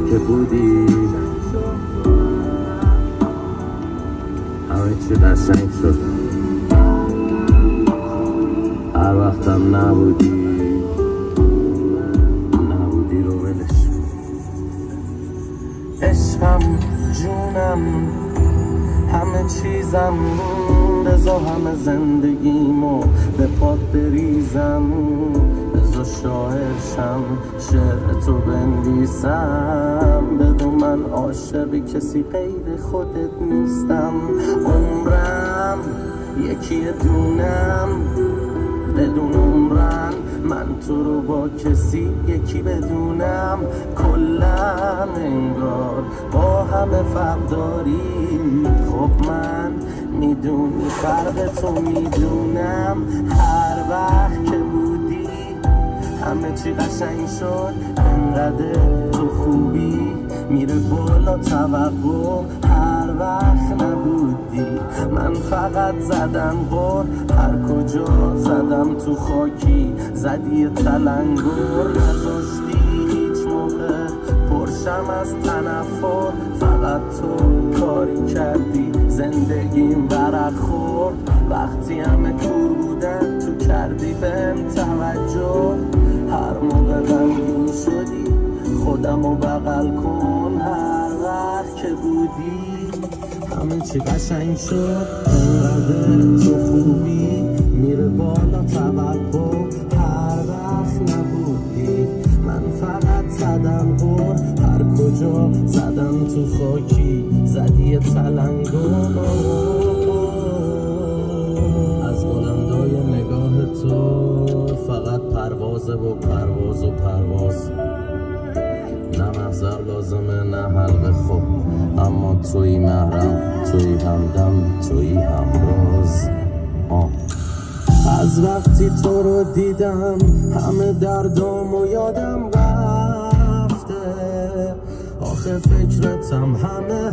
که بودی همه چی قشنگ شد، هر وقتم نبودی رو ولش. عشقم جونم همه چیزم، بذار همه زندگیمو به پات بریزم، بذار شاعرشم شعر تو بنویسم، بدون من عاشق کسی غیر خودت نیستم. عمرم یکی دونم بدون عمرم، من تو رو با کسی یکی بدونم. کلن انگار با همه فرق داری، خب من میدونی فرق تو میدونم. هر وقت که بودی همه چی قشنگ شد، انقدر تو خوبی میره بالا توقع. هر وقت نبودی من فقط زدم بار، هر کجا زدم تو خاکی زدی تلنگر. نذاشتی هیچ موقع پرشم از تنفر، فقط تو کاری کردی زندگیم برق خورد. وقتی همه کور بودن تو کردی بهم توجه، هر موقع غمگین شدی خودمو بغل کن. هر وقت که بودی همه چی قشنگ شد، انقدر تو خوبی میره بالا توقع. هر وقت نبودی من فقط زدم بر، هر کجا زدم تو خاکی زدی تلنگر. از بلندای نگاه تو فقط پروازه و پرواز و پرواز، نه محضر لازمه نه حلقه خوب، اما توی محرم توی همدم توی همراز. از وقتی تو رو دیدم همه دردامو یادم رفته، آخه فکرتم همه